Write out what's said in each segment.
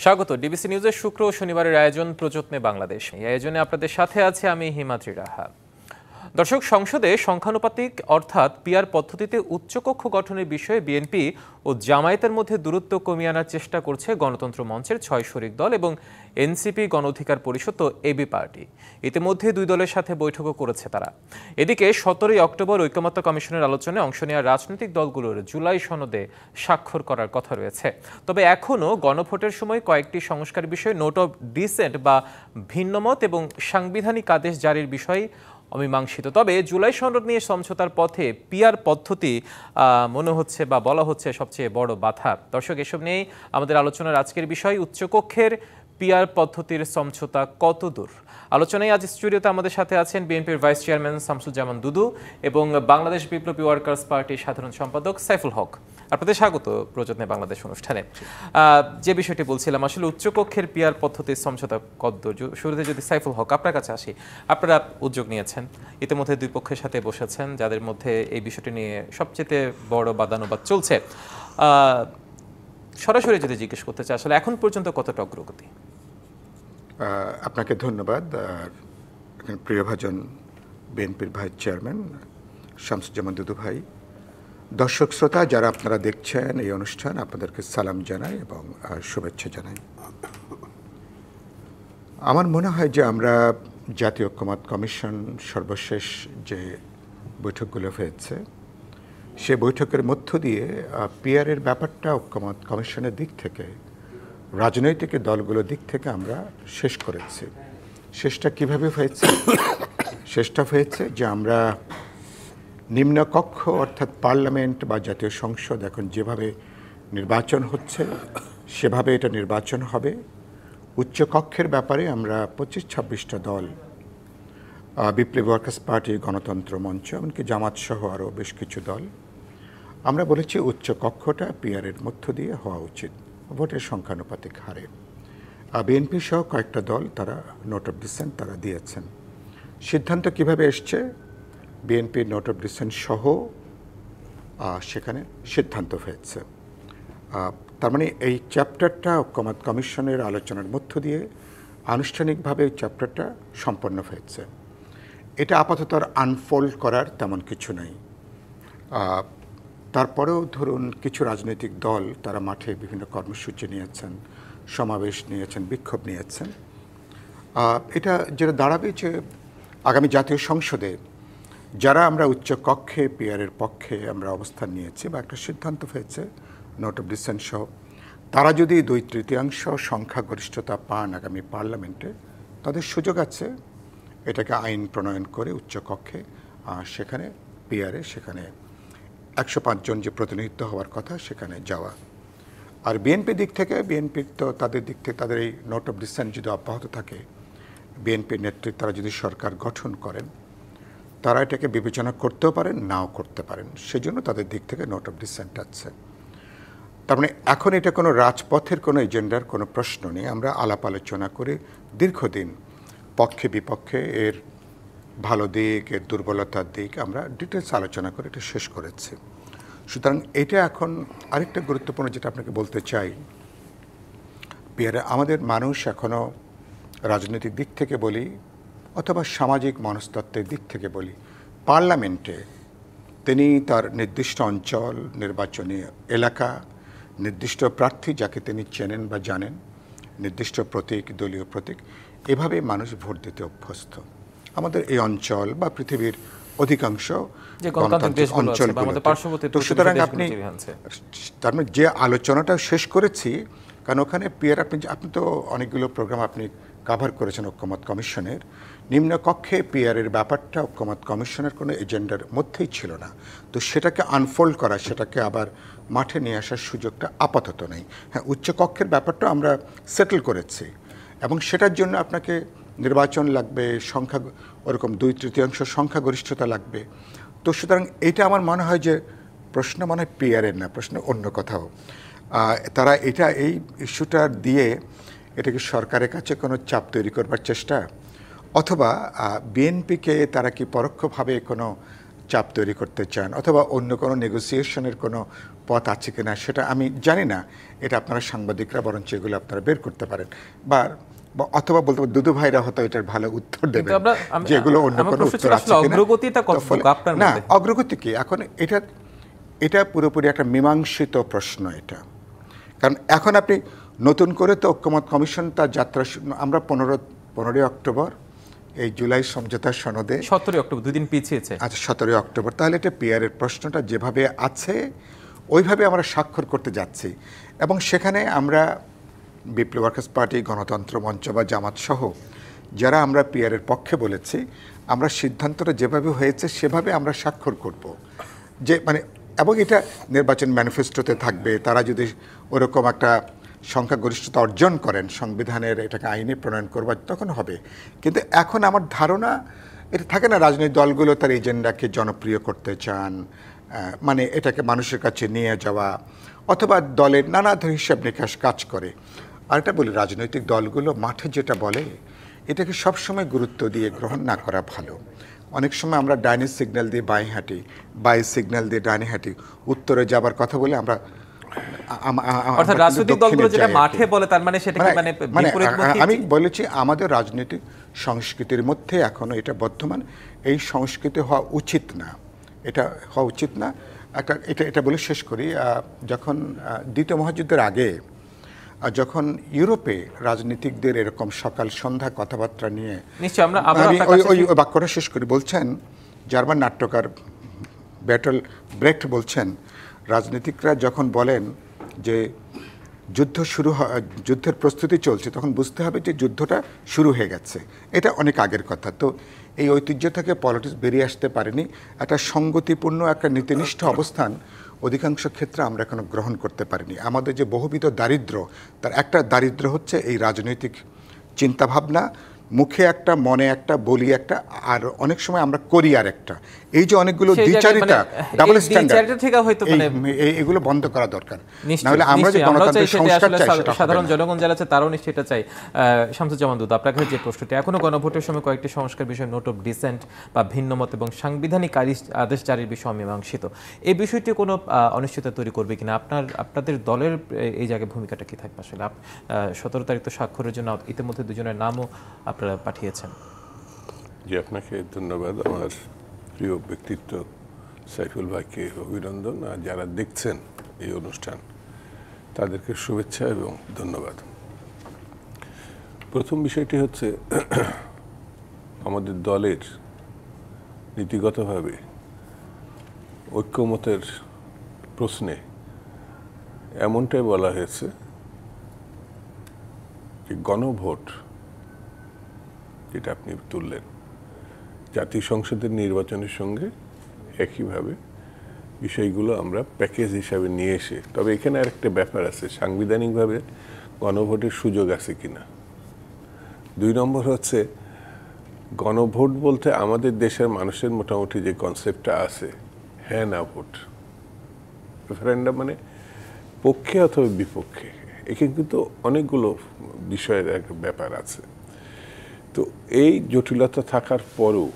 স্বাগত ডিবিসি নিউজের শুক্র ও শনিবারের আয়োজন প্রযত্নে বাংলাদেশ। এই আয়োজনে আপনাদের সাথে আছে আমি হিমাদ্রি রাহা। দর্শক, সংসদে সংখ্যানুপাতিক অর্থাৎ পিআর পদ্ধতিতে উচ্চকক্ষ গঠনের বিষয়ে বিএনপি ও জামায়াতের মধ্যে দূরত্ব কমিয়ে আনার চেষ্টা করছে গণতন্ত্র মঞ্চের ৬ শরিক দল এবং এনসিপি গণ অধিকার পরিষদ ও এবি পার্টি। ইতিমধ্যে দুই দলের সাথে বৈঠকও করেছে তারা। এদিকে ১৭ই অক্টোবর ঐকমত্য কমিশনের আলোচনায় অংশ নেওয়া রাজনৈতিক দলগুলোর জুলাই সনদে স্বাক্ষর করার কথা রয়েছে। তবে এখনও গণভোটের সময় কয়েকটি সংস্কার বিষয়ে নোট অব ডিসেন্ট বা ভিন্নমত এবং সাংবিধানিক আদেশ জারির বিষয় অমীমাংসিত। তবে জুলাই সনদ নিয়ে সমঝোতার পথে পিআর পদ্ধতি মনে হচ্ছে বা বলা হচ্ছে সবচেয়ে বড় বাধা। দর্শক, এসব নিয়েই আমাদের আলোচনার আজকের বিষয়, উচ্চকক্ষের পিআর পদ্ধতির সমঝোতা কত দূর। আলোচনায় আজ স্টুডিওতে আমাদের সাথে আছেন বিএনপির ভাইস চেয়ারম্যান শামসুজ্জামান দুদু এবং বাংলাদেশ বিপ্লবী ওয়ার্কার্স পার্টির সাধারণ সম্পাদক সাইফুল হক। আপনাদের স্বাগত প্রযত্নে বাংলাদেশ অনুষ্ঠানে। যে বিষয়টি বলছিলাম, আসলে উচ্চকক্ষের পিআর পদ্ধতির সমঝোতা কতদূর। শুরুতে যদি সাইফুল হক আপনার কাছে আসি, আপনারা উদ্যোগ নিয়েছেন, ইতিমধ্যে দুই পক্ষের সাথে বসেছেন, যাদের মধ্যে এই বিষয়টি নিয়ে সবচেয়ে বড় বাদানুবাদ চলছে। সরাসরি যদি জিজ্ঞেস করতে চাই, আসলে এখন পর্যন্ত কতটা অগ্রগতি? আপনাকে ধন্যবাদ। প্রিয়ভাজন বিএনপির ভাইস চেয়ারম্যান শামসুজ্জামান দুদু ভাই, দর্শক শ্রোতা যারা আপনারা দেখছেন এই অনুষ্ঠান, আপনাদেরকে সালাম জানাই এবং শুভেচ্ছা জানাই। আমার মনে হয় যে আমরা জাতীয় ঐকমত্য কমিশন সর্বশেষ যে বৈঠকগুলো হয়েছে, সে বৈঠকের মধ্য দিয়ে পিআরের ব্যাপারটা ঐকমত্য কমিশনের দিক থেকে, রাজনৈতিক দলগুলোর দিক থেকে আমরা শেষ করেছি। শেষটা কিভাবে হয়েছে? শেষটা হয়েছে যে আমরা নিম্নকক্ষ অর্থাৎ পার্লামেন্ট বা জাতীয় সংসদ এখন যেভাবে নির্বাচন হচ্ছে সেভাবে এটা নির্বাচন হবে। উচ্চকক্ষের ব্যাপারে আমরা ২৫-২৬টা দল, বিপ্লবী ওয়ার্কার্স পার্টি, গণতন্ত্র মঞ্চ, এমনকি জামাত সহ আরও বেশ কিছু দল, আমরা বলেছি উচ্চকক্ষটা পিআরের মধ্য দিয়ে হওয়া উচিত ভোটের সংখ্যানুপাতিক হারে। বিএনপি সহ কয়েকটা দল তারা নোট অফ ডিসেন্ট তারা দিয়েছেন। সিদ্ধান্ত কিভাবে এসছে? বিএনপির নোট অফ ডিসেন্ট সহ সেখানে সিদ্ধান্ত হয়েছে। তার মানে এই চ্যাপ্টারটা ঐকমত্য কমিশনের আলোচনার মধ্য দিয়ে আনুষ্ঠানিকভাবে এই চ্যাপ্টারটা সম্পন্ন হয়েছে। এটা আপাতত আর আনফোল্ড করার তেমন কিছু নেই। তারপরেও ধরুন কিছু রাজনৈতিক দল তারা মাঠে বিভিন্ন কর্মসূচি নিয়েছেন, সমাবেশ নিয়েছেন, বিক্ষোভ নিয়েছেন। এটা যেটা দাঁড়াবে যে আগামী জাতীয় সংসদে যারা আমরা উচ্চকক্ষে পিআরের পক্ষে আমরা অবস্থান নিয়েছি বা একটা সিদ্ধান্ত হয়েছে নোট অফ ডিসেন্ট সহ, তারা যদি 2/3 সংখ্যাগরিষ্ঠতা পান আগামী পার্লামেন্টে, তাদের সুযোগ আছে এটাকে আইন প্রণয়ন করে উচ্চকক্ষে সেখানে পিআরে সেখানে 105 জন যে প্রতিনিধিত্ব হওয়ার কথা সেখানে যাওয়া। আর বিএনপির দিক থেকে, বিএনপির তো তাদের দিক থেকে তাদের এই নোট অফ ডিসেন্ট যদি অব্যাহত থাকে, বিএনপির নেতৃত্বে তারা যদি সরকার গঠন করেন, তারা এটাকে বিবেচনা করতেও পারেন, নাও করতে পারেন। সেজন্য তাদের দিক থেকে নোট অফ ডিসেন্ট আছে। তার মানে এখন এটা কোনো রাজপথের কোনো এজেন্ডার কোনো প্রশ্ন নেই। আমরা আলাপ আলোচনা করে দীর্ঘদিন পক্ষে বিপক্ষে এর ভালো দিক, এর দুর্বলতার দিক আমরা ডিটেলস আলোচনা করে এটা শেষ করেছি। সুতরাং এটা এখন আরেকটা গুরুত্বপূর্ণ যেটা আপনাকে বলতে চাই, পিআরে আমাদের মানুষ এখনও রাজনৈতিক দিক থেকে বলি অথবা সামাজিক মনস্তত্ত্বের দিক থেকে বলি, পার্লামেন্টে তিনি তার নির্দিষ্ট অঞ্চল, নির্বাচনী এলাকা, নির্দিষ্ট প্রার্থী যাকে তিনি চেনেন বা জানেন, নির্দিষ্ট প্রতীক, দলীয় প্রতীক, এভাবে মানুষ ভোট দিতে অভ্যস্ত। আমাদের এই অঞ্চল বা পৃথিবীর অধিকাংশ অঞ্চলগুলো। সুতরাং আপনি তার মানে যে আলোচনাটা শেষ করেছি, কারণ ওখানে পিআর আপনি তো অনেকগুলো প্রোগ্রাম আপনি কাভার করেছেন ঐকমত্য কমিশনের। নিম্নকক্ষে পিআরের ব্যাপারটা ঐকমত্য কমিশনের কোনো এজেন্ডার মধ্যেই ছিল না। তো সেটাকে আনফোল্ড করা, সেটাকে আবার মাঠে নিয়ে আসার সুযোগটা আপাতত নেই। হ্যাঁ, উচ্চকক্ষের ব্যাপারটা আমরা সেটেল করেছি এবং সেটার জন্য আপনাকে নির্বাচন লাগবে, সংখ্যা ওরকম 2/3 সংখ্যাগরিষ্ঠতা লাগবে। তো সুতরাং এটা আমার মনে হয় যে প্রশ্ন মনে হয় পিআরের না, প্রশ্ন অন্য কোথাও। তারা এটা এই ইস্যুটা দিয়ে এটাকে সরকারের কাছে কোনো চাপ তৈরি করবার চেষ্টা, অথবা বিএনপিকে তারা কি পরোক্ষভাবে কোনো চাপ তৈরি করতে চান, অথবা অন্য কোনো নেগোসিয়েশনের কোনো পথ আছে কিনা সেটা আমি জানি না। এটা আপনারা সাংবাদিকরা বরঞ্চ এগুলো আপনারা বের করতে পারেন, বা অথবা বলতে দুদু ভাইরা হয়তো এটার ভালো উত্তর দেবেন যে এগুলো অন্য কোনো উত্তর আছে কিনা। না, অগ্রগতি কি এখন এটা পুরোপুরি একটা মীমাংসিত প্রশ্ন এটা। কারণ এখন আপনি নতুন করে তো ঐক্যমত কমিশন তার যাত্রা, আমরা 15 অক্টোবর এই জুলাই সমঝোতা সনদে 17 অক্টোবর 2 দিন পিছিয়েছে। আচ্ছা 17 অক্টোবর, তাহলে এটা পিআরের প্রশ্নটা যেভাবে আছে ওইভাবে আমরা স্বাক্ষর করতে যাচ্ছি। এবং সেখানে আমরা বিপ্লবী ওয়ার্কার্স পার্টি, গণতন্ত্র মঞ্চ বা জামাত সহ যারা আমরা পিআরের পক্ষে বলেছি, আমরা সিদ্ধান্তটা যেভাবে হয়েছে সেভাবে আমরা স্বাক্ষর করব। যে মানে এবং এটা নির্বাচন ম্যানিফেস্টোতে থাকবে। তারা যদি ওরকম একটা সংখ্যাগরিষ্ঠতা অর্জন করেন, সংবিধানের এটাকে আইনে প্রণয়ন করবার তখন হবে। কিন্তু এখন আমার ধারণা এটা থাকে না, রাজনৈতিক দলগুলো তার এজেন্ডাকে জনপ্রিয় করতে চান, মানে এটাকে মানুষের কাছে নিয়ে যাওয়া, অথবা দলের নানা ধরনের হিসাব নিকাশ কাজ করে। আর এটা বলি, রাজনৈতিক দলগুলো মাঠে যেটা বলে এটাকে সবসময় গুরুত্ব দিয়ে গ্রহণ না করা ভালো। অনেক সময় আমরা ডাইনে সিগন্যাল দিয়ে বাঁয়ে হাঁটি, বাঁয়ে সিগন্যাল দিয়ে ডাইনে হাঁটি, উত্তরে যাবার কথা বলে আমরা রাজনৈতিক দলগুলো যেটা মাঠে বলে তার মানে সেটা কি মানে বিপরীতমুখী? আমি বলেছি আমাদের রাজনৈতিক সংস্কৃতির মধ্যে এখনো এটা বর্তমান, এই সংস্কৃতি হওয়া উচিত না, এটা হওয়া উচিত না। এটা বলে শেষ করি। যখন দ্বিতীয় মহাযুদ্ধের আগে যখন ইউরোপে রাজনীতিকদের এরকম সকাল সন্ধ্যা কথাবার্তা নিয়ে, ওই বাক্যটা শেষ করি, বলছেন জার্মান নাট্যকার ব্যাটল ব্রেক্ট বলছেন, রাজনীতিকরা যখন বলেন যে যুদ্ধের প্রস্তুতি চলছে, তখন বুঝতে হবে যে যুদ্ধটা শুরু হয়ে গেছে। এটা অনেক আগের কথা। তো এই ঐতিহ্য থেকে পলিটিক্স বেরিয়ে আসতে পারেনি। একটা সঙ্গতিপূর্ণ একটা নীতিনিষ্ঠ অবস্থান অধিকাংশ ক্ষেত্রে আমরা এখনো গ্রহণ করতে পারিনি। আমাদের যে বহুবিধ দারিদ্র্য, তার একটা দারিদ্র্য হচ্ছে এই রাজনৈতিক চিন্তাভাবনা, মুখে একটা, মনে একটা, বলি একটা, আর অনেক সময় আমরা করি আর একটা। এই যে অনেকগুলো দ্বিচারিতা, ডাবল স্ট্যান্ডার্ড, এগুলো বন্ধ করা দরকার। নাহলে আমরা যে গণতান্ত্রিক সংস্কার চাই সেটা সাধারণ জনগণ যারা আছে তারাও নিশ্চয়ই এটা চাই। শামসুজ্জামান দুদু, আপনার কাছে যে প্রশ্নটি, এখনো গণভোটের সময় কয়েকটি সংস্কার বিষয়ে নোট অফ ডিসেন্ট বা ভিন্নমত এবং সাংবিধানিক আদেশ জারির বিষয় অমীমাংসিত, এই বিষয়টি কোনো অনিশ্চয়তা তৈরি করবে কিনা? আপনাদের দলের এই জায়গায় ভূমিকাটা কি থাকবে আসলে? 17 তারিখ তো স্বাক্ষরের জন্য ইতিমধ্যে দুজনের নামও আপনারা পাঠিয়েছেন। জি, আপনাকে ধন্যবাদ। আমার প্রিয় ব্যক্তিত্ব সাইফুল ভাইকে অভিনন্দন, আর যারা দেখছেন এই অনুষ্ঠান তাদেরকে শুভেচ্ছা এবং ধন্যবাদ। প্রথম বিষয়টি হচ্ছে আমাদের দলের নীতিগতভাবে ঐক্যমতের প্রশ্নে এমনটাই বলা হয়েছে যে গণভোট যেটা আপনি তুললেন, জাতীয় সংসদের নির্বাচনের সঙ্গে একইভাবে বিষয়গুলো আমরা প্যাকেজ হিসাবে নিয়ে এসে, তবে এখানে আরেকটা ব্যাপার আছে, সাংবিধানিকভাবে গণভোটের সুযোগ আছে কিনা। 2 নম্বর হচ্ছে গণভোট বলতে আমাদের দেশের মানুষের মোটামুটি যে কনসেপ্টটা আছে, হ্যাঁ না ভোট, রেফারেন্ডাম মানে পক্ষে অথবা বিপক্ষে, এখানে কিন্তু অনেকগুলো বিষয়ের একটা ব্যাপার আছে। তো এই জটিলতা থাকার পরেও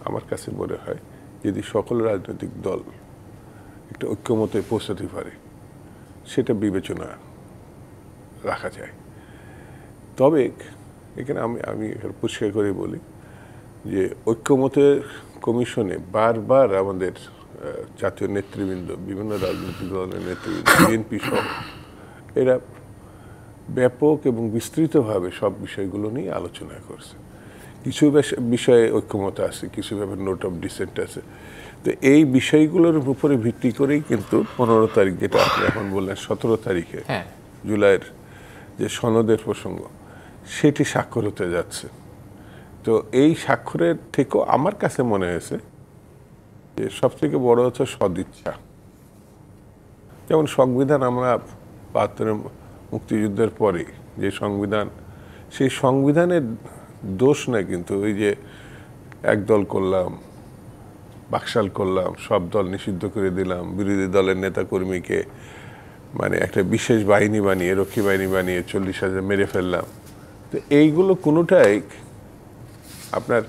আমার কাছে মনে হয় যদি সকল রাজনৈতিক দল একটা ঐক্যমতে পৌঁছাতে পারে, সেটা বিবেচনা রাখা যায়। তবে এখানে আমি পরিষ্কার করে বলি যে ঐক্যমতের কমিশনে বারবার আমাদের জাতীয় নেতৃবৃন্দ, বিভিন্ন রাজনৈতিক দলের নেতৃবৃন্দ, বিএনপি সহ, এরা ব্যাপক এবং বিস্তৃতভাবে সব বিষয়গুলো নিয়ে আলোচনা করছে। কিছু বিষয়ে ঐক্যমত আছে, কিছু ব্যাপারে নোট অফ ডিসেন্ট আছে। তো এই বিষয়গুলোর উপরে ভিত্তি করেই কিন্তু 15 তারিখ, যেটা আপনি এখন বললেন 17 তারিখে জুলাইয়ের যে সনদের প্রসঙ্গ, সেটি স্বাক্ষর হতে যাচ্ছে। তো এই স্বাক্ষরের থেকেও আমার কাছে মনে হয়েছে যে সবথেকে বড় হচ্ছে সদিচ্ছা। যেমন সংবিধান, আমরা ৭২ মুক্তিযুদ্ধের পরে যে সংবিধান, সেই সংবিধানের দোষ না, কিন্তু ওই যে একদল করলাম, বাকশাল করলাম, সব দল নিষিদ্ধ করে দিলাম, বিরোধী দলের নেতাকর্মীকে মানে একটা বিশেষ বাহিনী বানিয়ে, রক্ষী বাহিনী বানিয়ে 40,000 মেরে ফেললাম। তো এইগুলো কোনোটাই আপনার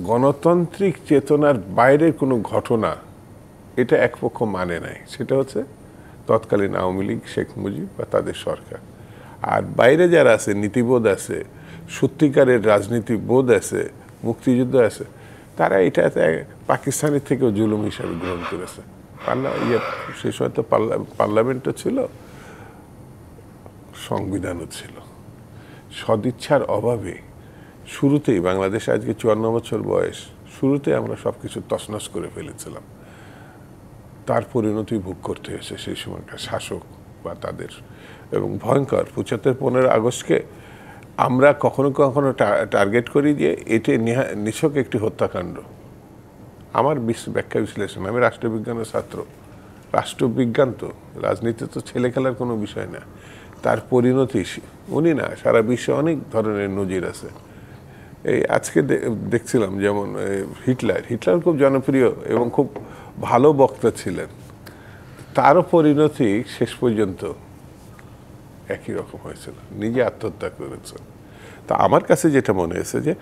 গণতান্ত্রিক চেতনার বাইরের কোনো ঘটনা, এটা এক পক্ষ মানে নাই, সেটা হচ্ছে তৎকালীন আওয়ামী লীগ, শেখ মুজিব বা তাদের সরকার। আর বাইরে যারা আছে, নীতিবোধ আছে, সত্যিকারের রাজনীতি বোধ আছে, মুক্তিযুদ্ধ আছে, তারা এটা পাকিস্তানের থেকেও জুলুম হিসাবে গ্রহণ করেছে। সেই সময় তো পার্লামেন্টও ছিল, সংবিধানও ছিল। সদিচ্ছার অভাবে শুরুতেই, বাংলাদেশ আজকে 54 বছর বয়স, শুরুতে আমরা সবকিছু তছনছ করে ফেলেছিলাম। তার পরিণতি ভোগ করতে হয়েছে সেই সময়কার শাসক বা তাদের, এবং ভয়ঙ্কর 75-15 আগস্টকে আমরা কখনো কখনো টার্গেট করি যে এটি নিছক একটি হত্যাকাণ্ড। আমার ব্যাখ্যা বিশ্লেষণ, আমি রাষ্ট্রবিজ্ঞানের ছাত্র। রাষ্ট্রবিজ্ঞান তো, রাজনীতি তো ছেলে খেলার কোনো বিষয় না। তার পরিণতি উনি না, সারা বিশ্বে অনেক ধরনের নজির আছে। এই আজকে দেখছিলাম যেমন হিটলার খুব জনপ্রিয় এবং খুব ভালো বক্তা ছিলেন, তারও পরিণতি শেষ পর্যন্ত একই রকম হয়েছিল, নিজে আত্মহত্যা করেছেন। তা আমার কাছে যেটা মনে হয়েছে যে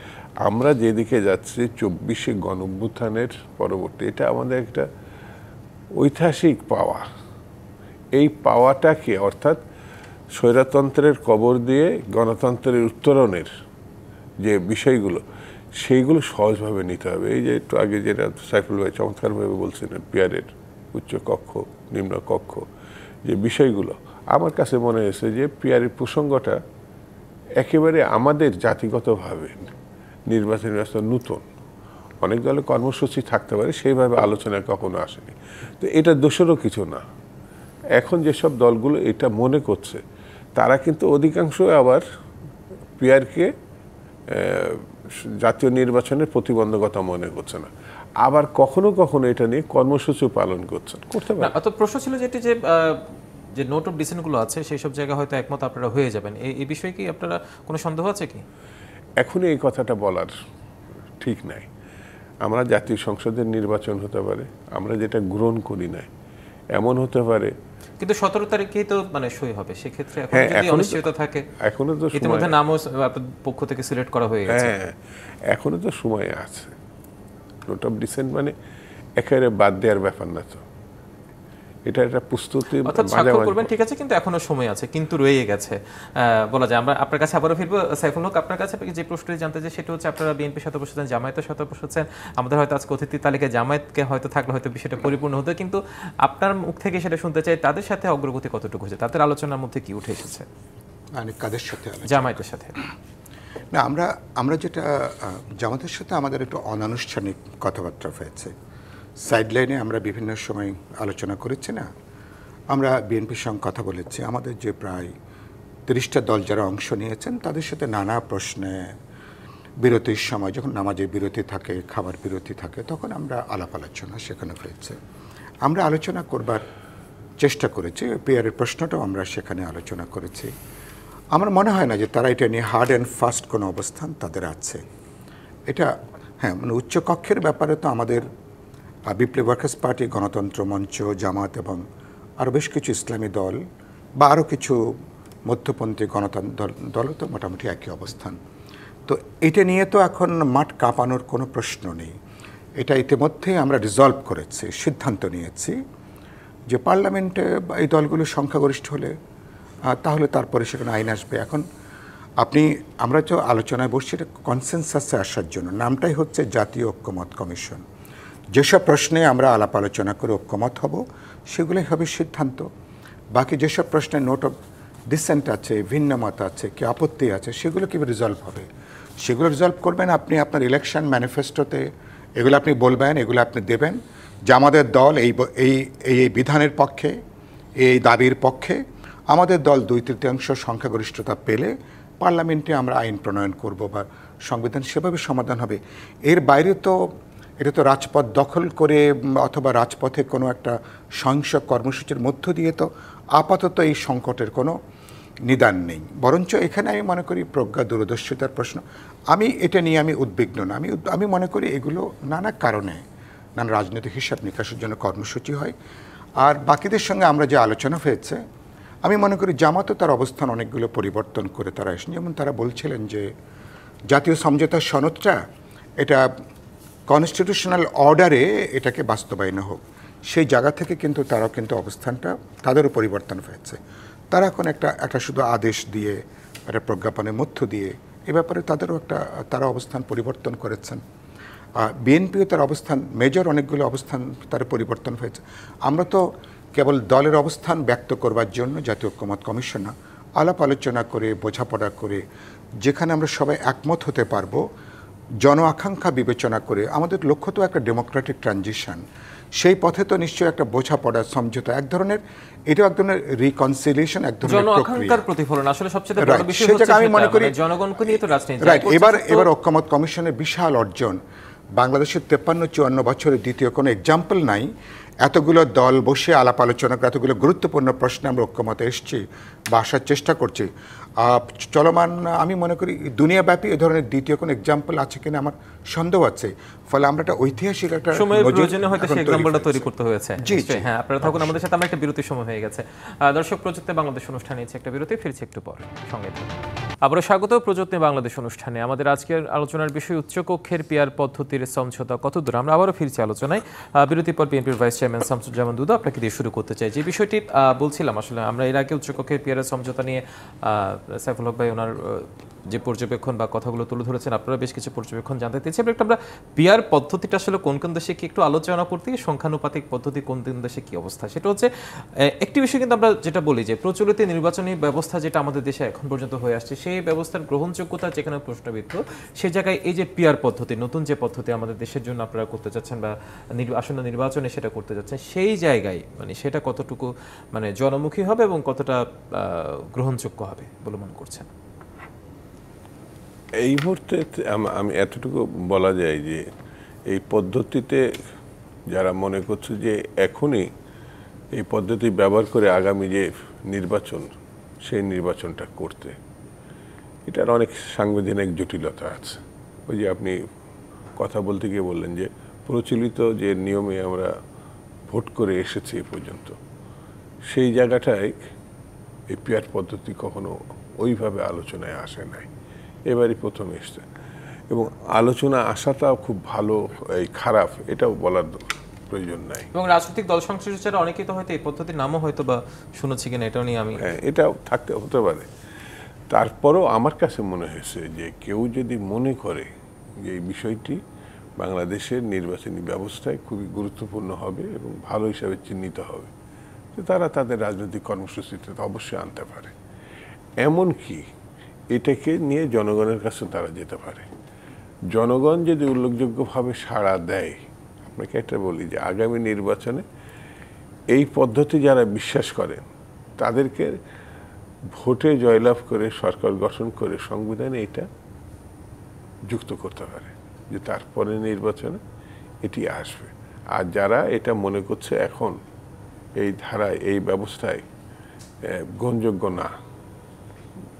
আমরা যেদিকে যাচ্ছি 24শে গণঅভ্যুত্থানের পরবর্তী, এটা আমাদের একটা ঐতিহাসিক পাওয়া। এই পাওয়াটাকে, অর্থাৎ স্বৈরতন্ত্রের কবর দিয়ে গণতন্ত্রের উত্তরণের যে বিষয়গুলো, সেইগুলো সহজভাবে নিতে হবে। এই যে একটু আগে যেটা সাইফুল ভাই চমৎকারভাবে বলছিলেন, পিয়ারের উচ্চ কক্ষ, নিম্ন কক্ষ, যে বিষয়গুলো, আমার কাছে মনে হয়েছে যে পিয়ারের প্রসঙ্গটা একেবারে আমাদের জাতিগতভাবে নির্বাচনী ব্যবস্থা নতুন। অনেক দলের কর্মসূচি থাকতে পারে, সেইভাবে আলোচনায় কখনো আসেনি। তো এটা দোষেরও কিছু না। এখন যেসব দলগুলো এটা মনে করছে, তারা কিন্তু অধিকাংশ আবার পিয়ারকে জাতীয় নির্বাচনের প্রতিবন্ধকতা মনে করছে না, আবার কখনো কখনো এটা নিয়ে কর্মসূচি পালন করছেন, করতে পারে। তো প্রশ্ন ছিল যেটি যে নোট অফ ডিসেন্টগুলো আছে সেই সব জায়গায় হয়তো একমত আপনারা হয়ে যাবেন, এই বিষয়ে কি আপনারা কোনো সন্দেহ আছে কি? এখনই এই কথাটা বলার ঠিক নাই। আমরা জাতীয় সংসদের নির্বাচন হতে পারে, আমরা যেটা গ্রহণ করি নাই এমন হতে পারে, কিন্তু 17 তারিখেই তো মানে সই হবে, সেক্ষেত্রে এখন যদি অনিশ্চয়তা থাকে, এখনো তো ইতিমধ্যে নামও আপনাদের পক্ষ থেকে সিলেক্ট করা হয়ে গেছে। হ্যাঁ, এখনো তো সময় আছে। নোট অফ ডিসেন্ট মানে একেবারে বাদ দেওয়ার ব্যাপার না তো, এটা একটা প্রস্তুতি। অর্থাৎ স্বাক্ষর করবেন, ঠিক আছে, কিন্তু এখনো সময় আছে, কিন্তু রয়ে গেছে বলা যায়। আমরা আপনার কাছে আবারও ফিরবো সাইফুল হক। আপনার কাছে যে প্রশ্নটি জানতে চাই সেটা হচ্ছে, আপনারা বিএনপির সাথে বসেছেন, জামায়াতের সাথে বসেছেন, আমাদের হয়তো আজকে অতিথি তালিকায় জামায়াতকে হয়তো থাকলে হয়তো বিষয়টা পরিপূর্ণ হতো, কিন্তু আপনার মুখ থেকে সেটা শুনতে চাই, তাদের সাথে অগ্রগতি কতটুকু হয়েছে, তাদের আলোচনার মধ্যে কি উঠে এসেছে? মানে কাদের সাথে? জামায়াতের সাথে না, আমরা যেটা জামাতের সাথে আমাদের একটু অনানুষ্ঠানিক কথাবার্তা হয়েছে, সাইডলাইনে আমরা বিভিন্ন সময় আলোচনা করেছি না। আমরা বিএনপির সঙ্গে কথা বলেছি, আমাদের যে প্রায় 30টা দল যারা অংশ নিয়েছেন তাদের সাথে নানা প্রশ্নে, বিরতির সময় যখন নামাজের বিরতি থাকে, খাবার বিরতি থাকে, তখন আমরা আলাপ আলোচনা সেখানে হয়েছে। আমরা আলোচনা করবার চেষ্টা করেছি, পিয়ারের প্রশ্নটাও আমরা সেখানে আলোচনা করেছি। আমার মনে হয় না যে তারা এটা নিয়ে হার্ড অ্যান্ড ফাস্ট কোনো অবস্থান তাদের আছে। এটা হ্যাঁ, মানে উচ্চকক্ষের ব্যাপারে তো আমাদের বিপ্লবী ওয়ার্কার্স পার্টি, গণতন্ত্র মঞ্চ, জামাত এবং আরও বেশ কিছু ইসলামী দল বা আরও কিছু মধ্যপন্থী গণতন্ত্র দলও তো মোটামুটি একই অবস্থান। তো এটা নিয়ে তো এখন মাঠ কাঁপানোর কোনো প্রশ্ন নেই। এটা ইতিমধ্যেই আমরা রিজলভ করেছি, সিদ্ধান্ত নিয়েছি যে পার্লামেন্টে এই দলগুলো সংখ্যাগরিষ্ঠ হলে তাহলে তারপরে সেখানে আইন আসবে। এখন আমরা তো আলোচনায় বসছি এটা কনসেনসাসে আসার জন্য, নামটাই হচ্ছে জাতীয় ঐক্যমত কমিশন। যেসব প্রশ্নে আমরা আলাপ আলোচনা করে ঐক্যমত হব সেগুলোই হবে সিদ্ধান্ত। বাকি যেসব প্রশ্নে নোট অফ ডিসেন্ট আছে, ভিন্ন মত আছে, কি আপত্তি আছে, সেগুলো কীভাবে রিজলভ হবে, সেগুলো রিজলভ করবেন আপনি আপনার ইলেকশন ম্যানিফেস্টোতে। এগুলো আপনি বলবেন, এগুলো আপনি দেবেন যে আমাদের দল এই বিধানের পক্ষে, এই দাবির পক্ষে। আমাদের দল 2/3 সংখ্যাগরিষ্ঠতা পেলে পার্লামেন্টে আমরা আইন প্রণয়ন করব বা সংবিধান সেভাবে সমাধান হবে। এর বাইরে তো এটা তো রাজপথ দখল করে অথবা রাজপথে কোনো একটা সহিংস কর্মসূচির মধ্য দিয়ে তো আপাতত এই সংকটের কোনো নিদান নেই। বরঞ্চ এখানে আমি মনে করি প্রজ্ঞা দূরদর্শিতার প্রশ্ন। এটা নিয়ে আমি উদ্বিগ্ন না। আমি মনে করি এগুলো নানা কারণে, নানা রাজনৈতিক হিসাব নিকাশের জন্য কর্মসূচি হয়। আর বাকিদের সঙ্গে আমরা যে আলোচনা হয়েছে, আমি মনে করি জামাতও তার অবস্থান অনেকগুলো পরিবর্তন করে তারা এসেছেন। যেমন তারা বলছিলেন যে জাতীয় সমঝোতার সনদটা এটা কনস্টিটিউশনাল অর্ডারে এটাকে বাস্তবায়ন হোক, সেই জায়গা থেকে কিন্তু তারা কিন্তু অবস্থানটা তাদেরও পরিবর্তন হয়েছে। তারা এখন একটা শুধু আদেশ দিয়ে একটা প্রজ্ঞাপনের মধ্য দিয়ে এ ব্যাপারে তারা অবস্থান পরিবর্তন করেছেন। বিএনপিও তার অবস্থান মেজর অনেকগুলো অবস্থান তার পরিবর্তন হয়েছে। আমরা তো কেবল দলের অবস্থান ব্যক্ত করবার জন্য জাতীয় ঐক্যমত্য কমিশনে আলাপ আলোচনা করে বোঝাপড়া করে যেখানে আমরা সবাই একমত হতে পারবো, জন আকাঙ্ক্ষা বিবেচনা করে, আমাদের লক্ষ্য তো একটা ডেমোক্রেটিক ট্রানজিশন, সেই পথে তো নিশ্চয়ই একটা বোঝাপড়া সমঝোতা এক ধরনের, এটাও এক ধরনের রিকনসিলিয়েশন, এক ধরনের জন আকাঙ্ক্ষার প্রতিফলন আসলে সবচেয়ে বড় বিষয় হচ্ছে আমি মনে করি জনগণকে নিয়ে তো রাজনীতি। রাইট। এবার ঐক্যমত্য কমিশনের বিশাল অর্জন, বাংলাদেশের 53-54 বছরের দ্বিতীয় কোনো এক্সাম্পল নাই। এতগুলো দল বসে আলাপ আলোচনা করে এতগুলো গুরুত্বপূর্ণ প্রশ্নে আমরা ঐক্যমতে এসেছি বা আসার চেষ্টা করছি। চলমান আমি মনে করি দুনিয়াব্যাপী এ ধরনের দ্বিতীয় কোনো এক্সাম্পল আছে কিনা আমার সন্দেহ আছে। ফলে আমরা একটা ঐতিহাসিক একটা সময়ের প্রয়োজনে হয়তো সেই এক্সাম্পলটা তৈরি করতে হয়েছে। জি, হ্যাঁ, আপনারা থাকুন আমাদের সাথে। আমরা একটা বিরতির সময় হয়ে গেছে। দর্শক, প্রযুক্তি বাংলাদেশ অনুষ্ঠানে একটা বিরতি, ফিরছি একটু পর, সঙ্গে থাকুন। আবারও স্বাগত প্রযুক্তি বাংলাদেশ অনুষ্ঠানে। আমাদের আজকের আলোচনার বিষয় উচ্চকক্ষের পিআর পদ্ধতির সমঝোতা কতদূর। আমরা আবারও ফিরছি আলোচনায়। বিরতির পর বিএনপির ভাইস চেয়ারম্যান শামসুজ্জামান দুদু আপনাকে দিয়ে শুরু করতে চাই। যে বিষয়টি বলছিলাম, আসলে আমরা এর আগে উচ্চকক্ষের পিআর সমঝোতা নিয়ে সাইফুল হক ভাই ওনার যে পর্যবেক্ষণ বা কথাগুলো তুলে ধরেছেন, আপনারা বেশ কিছু পর্যবেক্ষণ জানতে চেয়েছি। আমরা পিআর পদ্ধতিটা আসলে কোন কোন দেশে কি একটু আলোচনা করতে, সংখ্যানুপাতিক পদ্ধতি কোন কোন দেশে কি অবস্থা, সেটা হচ্ছে একটি বিষয়। কিন্তু আমরা যেটা বলি যে প্রচলিত নির্বাচনী ব্যবস্থা যেটা আমাদের দেশে এখন পর্যন্ত হয়ে আসছে, সেই ব্যবস্থার গ্রহণযোগ্যতা যেখানে প্রশ্নবিদ্ধ, সেই জায়গায় এই যে পিআর পদ্ধতি, নতুন যে পদ্ধতি আমাদের দেশের জন্য আপনারা করতে যাচ্ছেন বা আসন্ন নির্বাচনে সেটা করতে যাচ্ছেন, সেই জায়গায় মানে সেটা কতটুকু মানে জনমুখী হবে এবং কতটা গ্রহণযোগ্য হবে বলে মনে করছেন? এই মুহূর্তে আমি এতটুকু বলা যায় যে এই পদ্ধতিতে যারা মনে করছে যে এখনই এই পদ্ধতি ব্যবহার করে আগামী যে নির্বাচন, সেই নির্বাচনটা করতে, এটার অনেক সাংবিধানিক জটিলতা আছে। ওই যে আপনি কথা বলতে গিয়ে বললেন যে প্রচলিত যে নিয়মে আমরা ভোট করে এসেছি এ পর্যন্ত, সেই জায়গাটায় এই পিআর পদ্ধতি কখনো ওইভাবে আলোচনায় আসে নাই, এবারই প্রথম এসছে। এবং আলোচনা আসাটাও খুব ভালো এই খারাপ এটাও বলার প্রয়োজন নাই। এবং রাজনৈতিক দল সংশ্লিষ্ট ছাড়া অনেকেই তো হয়তো এই পদ্ধতির নামও হয়তো বা শুনেছি কিনা এটাও নিয়ে আমি, হ্যাঁ, এটাও হতে পারে। তারপরেও আমার কাছে মনে হয়েছে যে কেউ যদি মনে করে যে এই বিষয়টি বাংলাদেশের নির্বাচনী ব্যবস্থায় খুবই গুরুত্বপূর্ণ হবে এবং ভালো হিসাবে চিহ্নিত হবে, তারা তাদের রাজনৈতিক কর্মসূচিতে অবশ্যই আনতে পারে। এমনকি এটাকে নিয়ে জনগণের কাছে তারা যেতে পারে। জনগণ যদি উল্লেখযোগ্যভাবে সাড়া দেয়, আপনাকে একটা বলি যে আগামী নির্বাচনে এই পদ্ধতি যারা বিশ্বাস করেন তাদেরকে ভোটে জয়লাভ করে সরকার গঠন করে সংবিধানে এটা যুক্ত করতে পারে যে তারপরে নির্বাচনে এটি আসবে। আর যারা এটা মনে করছে এখন এই ধারায় এই ব্যবস্থায় গ্রহণযোগ্য না,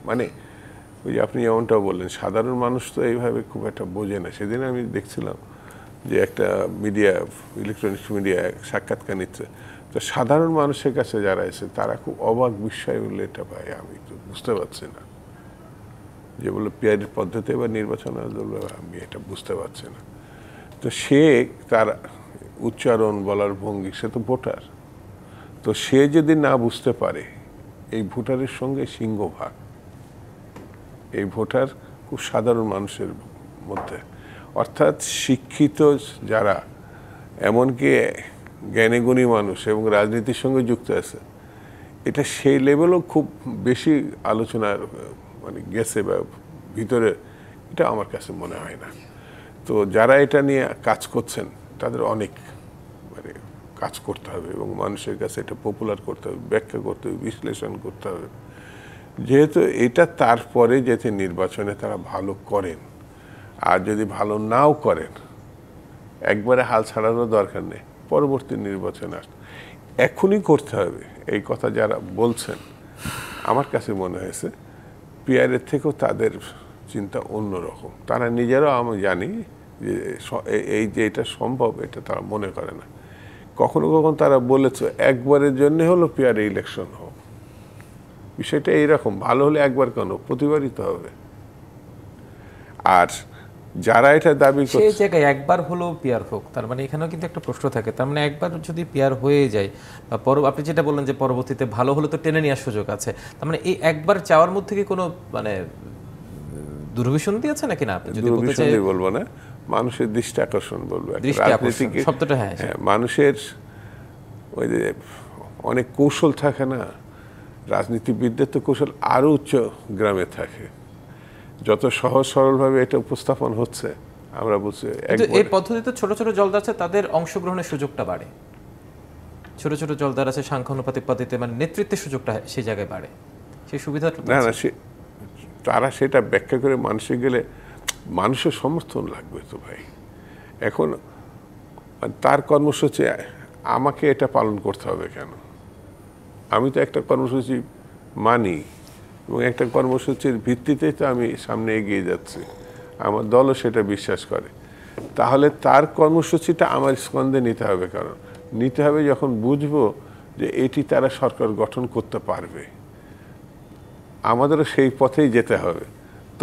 মানে ওই যে আপনি যেমনটাও বললেন সাধারণ মানুষ তো এইভাবে খুব একটা বোঝে না। সেদিন আমি দেখছিলাম যে একটা মিডিয়া, ইলেকট্রনিক্স মিডিয়া সাক্ষাৎকার নিচ্ছে, তো সাধারণ মানুষের কাছে যারা এসে তারা খুব অবাক বিস্ময় বললে এটা পায়, আমি তো বুঝতে পারছি না যে বললো পিআর পদ্ধতি বা নির্বাচন, আমি এটা বুঝতে পারছি না। তো সে তার উচ্চারণ বলার ভঙ্গি, সে তো ভোটার, তো সে যদি না বুঝতে পারে এই ভোটারের সঙ্গে সিংহভাগ, এই ভোটার খুব সাধারণ মানুষের মধ্যে, অর্থাৎ শিক্ষিত যারা, এমনকি জ্ঞানী গুণী মানুষ এবং রাজনীতির সঙ্গে যুক্ত আছে, এটা সেই লেভেলও খুব বেশি আলোচনার মানে গেছে বা ভিতরে, এটা আমার কাছে মনে হয় না। তো যারা এটা নিয়ে কাজ করছেন তাদের অনেক মানে কাজ করতে হবে এবং মানুষের কাছে এটা পপুলার করতে হবে, ব্যাখ্যা করতে হবে, বিশ্লেষণ করতে হবে, যেহেতু এটা তারপরে যাতে নির্বাচনে তারা ভালো করেন। আর যদি ভালো নাও করেন একবারে হাল ছাড়ানোর দরকার নেই, পরবর্তী নির্বাচন আস এখনই করতে হবে, এই কথা যারা বলছেন আমার কাছে মনে হয়েছে পিআরের থেকেও তাদের চিন্তা অন্যরকম। তারা নিজেরাও আমি জানি যে এই যে এটা সম্ভব এটা তারা মনে করে না। কখনো কখনো তারা বলেছে একবারের জন্য হলো পিআর ইলেকশন হোক, বিষয়টা এইরকম, ভালো হলে একবার কেন, প্রতিবারই তো হবে। আর যারা এটা দাবি সেই করছে জায়গায় একবার হলেও পিয়ার হোক, তার মানে এখানেও কিন্তু একটা প্রশ্ন থাকে, তার মানে একবার যদি পিয়ার হয়ে যায় বা আপনি যেটা বললেন যে পরবর্তীতে ভালো হলে তো টেনে নেওয়ার সুযোগ আছে, তার মানে এই একবার চাওয়ার মধ্যে কি কোনো মানে দুর্বিসন্ধি আছে নাকি? না, আপনি যদি বলতে চাই দুর্বিসন্ধি বলবো না, মানুষের দৃষ্টি আকর্ষণ বলবো। একটা দৃষ্টি আকর্ষণ রাজনীতিকে শব্দটা, হ্যাঁ মানুষের ওই যে অনেক কৌশল থাকে না, রাজনীতিবিদদের তো কৌশল আরো উচ্চ গ্রামে থাকে। যত সহজ সরলভাবে এটা উপস্থাপন হচ্ছে আমরা বলছি কিন্তু এই পদ্ধতিতে ছোট ছোট জলদার আছে, তাদের অংশগ্রহণের সুযোগটা বাড়ে। ছোট ছোট জলদার আছে সাংখ্যানুপাতিক পদ্ধতিতে, মানে নেতৃত্বের সুযোগটা সেই জায়গায় বাড়ে, সেই সুবিধাটা না না, তারা সেটা ব্যাখ্যা করে মানুষে গেলে মানুষের সমর্থন লাগবে তো ভাই। এখন তার কর্মসূচি আমাকে এটা পালন করতে হবে কেন? আমি তো একটা কর্মসূচি মানি এবং একটা কর্মসূচির ভিত্তিতেই তো আমি সামনে এগিয়ে যাচ্ছি, আমার দলও সেটা বিশ্বাস করে। তাহলে তার কর্মসূচিটা আমার স্কন্ধে নিতে হবে, কারণ নিতে হবে যখন বুঝবো যে এটি তারা সরকার গঠন করতে পারবে, আমাদেরও সেই পথেই যেতে হবে,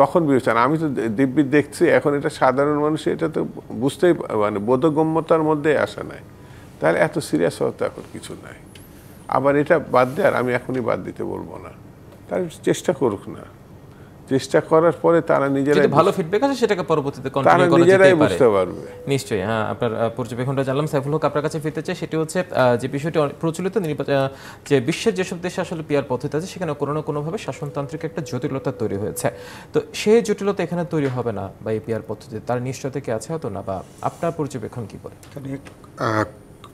তখন বিবেচনা। আমি তো দিব্যি দেখছি এখন এটা সাধারণ মানুষ এটা তো বুঝতেই মানে বোধগম্যতার মধ্যে আসা নাই, তাহলে এত সিরিয়াস হওয়া তো এখন কিছু নাই। আবার এটা বাদ দেয়, আর আমি এখনই বাদ দিতে বলবো না, তার চেষ্টা করুক না, চেষ্টা করার পরে তারা নিজেরাই ভালো ফিডব্যাক আছে সেটাকে পরবর্তীতে তারা কন্টিনিউ করা নিজেরাই যেতে পারে, বুঝতে পারবে। নিশ্চয়ই। হ্যাঁ, আপনার পর্যবেক্ষণটা জানলাম। সাইফুল হক, আপনার কাছে ফিরতে চাই, সেটি হচ্ছে যে বিষয়টি প্রচলিত যে বিশ্বের যেসব দেশে আসলে পিয়ার পদ্ধতি আছে সেখানে কোনো না কোনোভাবে শাসনতান্ত্রিক একটা জটিলতা তৈরি হয়েছে, তো সেই জটিলতা এখানে তৈরি হবে না বা এই পিয়ার পদ্ধতি তার নিশ্চয়তা কি আছে হয়তো না, বা আপনার পর্যবেক্ষণ কি বলে?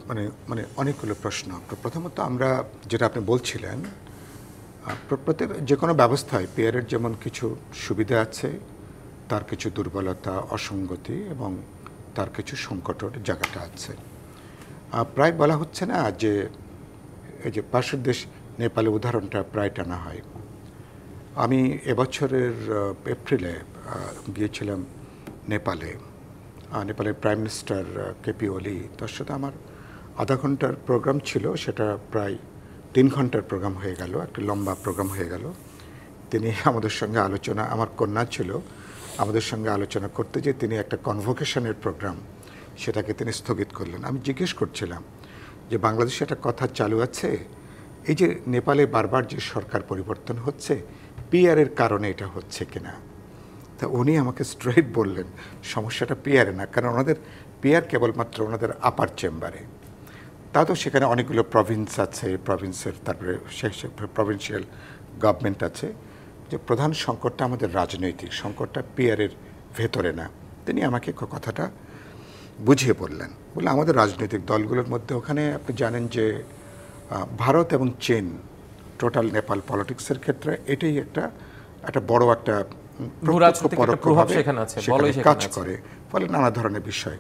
মানে মানে অনেকগুলো প্রশ্ন। প্রথমত আমরা যেটা আপনি বলছিলেন, প্রত্যেক যে কোনো ব্যবস্থায় পিয়ারের যেমন কিছু সুবিধা আছে, তার কিছু দুর্বলতা, অসঙ্গতি এবং তার কিছু সংকটের জায়গাটা আছে। প্রায় বলা হচ্ছে না যে এই যে পাশের দেশ নেপালের উদাহরণটা প্রায় টানা হয়। আমি এবছরের এপ্রিলে গিয়েছিলাম নেপালে, নেপালের প্রাইম মিনিস্টার কেপি ওলি, তার সাথে আমার আধা ঘন্টার প্রোগ্রাম ছিল, সেটা প্রায় 3 ঘন্টার প্রোগ্রাম হয়ে গেল, একটা লম্বা প্রোগ্রাম হয়ে গেল। তিনি আমাদের সঙ্গে আলোচনা, আমার কন্যা ছিল, আমাদের সঙ্গে আলোচনা করতে যে তিনি একটা কনভোকেশনের প্রোগ্রাম সেটাকে তিনি স্থগিত করলেন। আমি জিজ্ঞেস করছিলাম যে বাংলাদেশে একটা কথা চালু আছে, এই যে নেপালে বারবার যে সরকার পরিবর্তন হচ্ছে, পিআরের কারণে এটা হচ্ছে কিনা। তা উনি আমাকে স্ট্রেইট বললেন সমস্যাটা পিআরে না, কারণ ওনাদের পিআর কেবলমাত্র ওনাদের আপার চেম্বারে, তা তো সেখানে অনেকগুলো প্রভিন্স আছে, প্রভিন্সের তারপরে প্রভিন্সিয়াল গভর্নমেন্ট আছে, যে প্রধান সংকটটা আমাদের রাজনৈতিক সংকটটা পিআরের ভেতরে না। তিনি আমাকে কথাটা বুঝিয়ে বললেন, বলে আমাদের রাজনৈতিক দলগুলোর মধ্যে ওখানে আপনি জানেন যে ভারত এবং চীন টোটাল নেপাল পলিটিক্সের ক্ষেত্রে এটাই একটা বড় একটা পরোক্ষভাবে কাজ করে, ফলে নানা ধরনের বিষয়।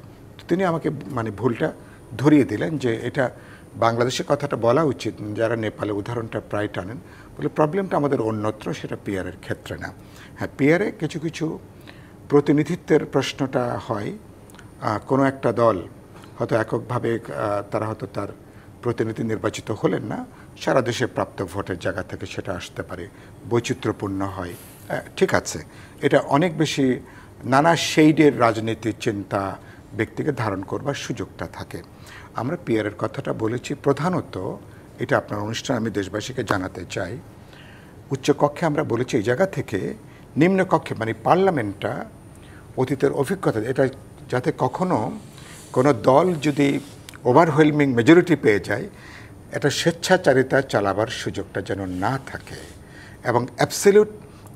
তিনি আমাকে মানে ভুলটা ধরিয়ে দিলেন যে এটা বাংলাদেশের কথাটা বলা উচিত, যারা নেপালে উদাহরণটা প্রায় টানেন, বলে প্রবলেমটা আমাদের অন্যত্র, সেটা পিআরের ক্ষেত্রে না। হ্যাঁ, পিআরে কিছু কিছু প্রতিনিধিত্বের প্রশ্নটা হয়, কোনো একটা দল হয়তো এককভাবে তারা হয়তো তার প্রতিনিধি নির্বাচিত হলেন না, সারা দেশে প্রাপ্ত ভোটের জায়গা থেকে সেটা আসতে পারে, বৈচিত্র্যপূর্ণ হয়, ঠিক আছে। এটা অনেক বেশি নানা শেডের রাজনীতির চিন্তা ব্যক্তিকে ধারণ করবার সুযোগটা থাকে। আমরা পিআরের কথাটা বলেছি প্রধানত, এটা আপনার অনুষ্ঠান আমি দেশবাসীকে জানাতে চাই, উচ্চকক্ষে আমরা বলেছি এই জায়গা থেকে নিম্নকক্ষে মানে পার্লামেন্টটা অতীতের অভিজ্ঞতা, এটা যাতে কখনো কোনো দল যদি ওভারওয়েলমিং মেজরিটি পেয়ে যায়, এটা স্বেচ্ছাচারিতা চালাবার সুযোগটা যেন না থাকে, এবং অ্যাবসলিউট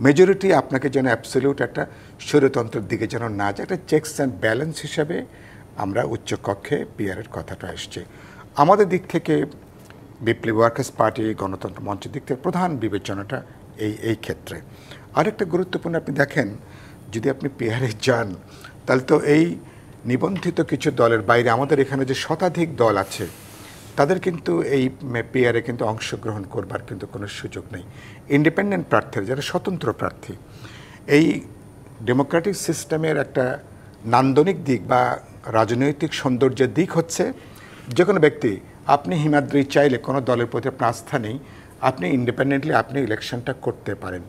মেজরিটি আপনাকে যেন অ্যাবসলিউট একটা স্বৈরতন্ত্রের দিকে যেন না যায়, একটা চেকস অ্যান্ড ব্যালেন্স হিসাবে আমরা উচ্চকক্ষে পিআরের কথাটা আসছে। আমাদের দিক থেকে বিপ্লবী ওয়ার্কার্স পার্টি, গণতন্ত্র মঞ্চের দিক থেকে প্রধান বিবেচনাটা এই ক্ষেত্রে। আরেকটা গুরুত্বপূর্ণ, আপনি দেখেন যদি আপনি পিআরে যান, তাহলে তো এই নিবন্ধিত কিছু দলের বাইরে আমাদের এখানে যে শতাধিক দল আছে, তাদের কিন্তু এই পিআরে কিন্তু অংশগ্রহণ করবার কিন্তু কোনো সুযোগ নেই। ইন্ডিপেন্ডেন্ট প্রার্থীরা, যারা স্বতন্ত্র প্রার্থী, এই ডেমোক্রেটিক সিস্টেমের একটা নান্দনিক দিক বা রাজনৈতিক সৌন্দর্যের দিক হচ্ছে, যে কোনো ব্যক্তি, আপনি হিমাদ্রি চাইলে কোনো দলের প্রতি আপনার আস্থা নেই, আপনি ইন্ডিপেন্ডেন্টলি আপনি ইলেকশনটা করতে পারেন।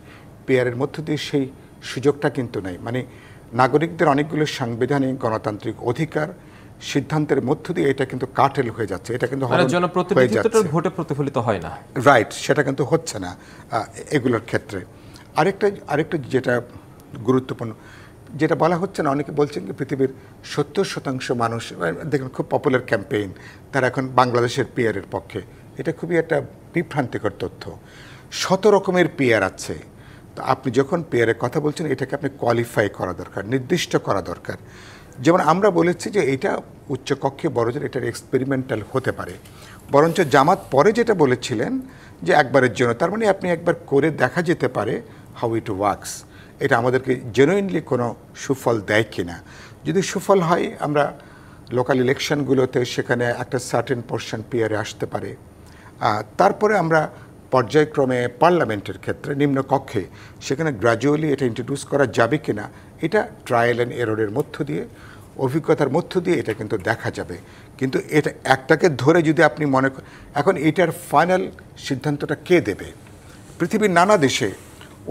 পিআরের মধ্য দিয়ে সেই সুযোগটা কিন্তু নেই। মানে নাগরিকদের অনেকগুলো সাংবিধানিক গণতান্ত্রিক অধিকার সিদ্ধান্তের মধ্য দিয়ে এটা কিন্তু কাটেল হয়ে যাচ্ছে, এটা কিন্তু মানে জনপ্রতিনিধিত্বটা ভোটে প্রতিফলিত হয় না, রাইট, সেটা কিন্তু হচ্ছে না এগুলোর ক্ষেত্রে। আরেকটা যেটা গুরুত্বপূর্ণ, যেটা বলা হচ্ছে না, অনেকে বলছেন যে পৃথিবীর 70% মানুষ, দেখুন খুব পপুলার ক্যাম্পেইন, তারা এখন বাংলাদেশের পিআরের পক্ষে। এটা খুবই একটা বিভ্রান্তিকর তথ্য। 100 রকমের পিআর আছে, তো আপনি যখন পিআরের কথা বলছেন এটাকে আপনি কোয়ালিফাই করা দরকার, নির্দিষ্ট করা দরকার। যেমন আমরা বলেছি যে এটা উচ্চকক্ষে বড়জোর এটার এক্সপেরিমেন্টাল হতে পারে, বরঞ্চ জামাত পরে যেটা বলেছিলেন যে একবারের জন্য, তার মানে আপনি একবার করে দেখা যেতে পারে হাউ ইট ওয়ার্কস, এটা আমাদেরকে জেনুইনলি কোনো সুফল দেয় কিনা। যদি সুফল হয়, আমরা লোকাল ইলেকশনগুলোতে সেখানে একটা সার্টেন পোর্শন পিআরে আসতে পারে। তারপরে আমরা পর্যায়ক্রমে পার্লামেন্টের ক্ষেত্রে নিম্নকক্ষে সেখানে গ্র্যাজুয়ালি এটা ইন্ট্রোডিউস করা যাবে কিনা, এটা ট্রায়াল অ্যান্ড এররের মধ্য দিয়ে, অভিজ্ঞতার মধ্য দিয়ে এটা কিন্তু দেখা যাবে। কিন্তু এটা একটাকে ধরে যদি আপনি মনে করেন, এখন এটার ফাইনাল সিদ্ধান্তটা কে দেবে? পৃথিবীর নানা দেশে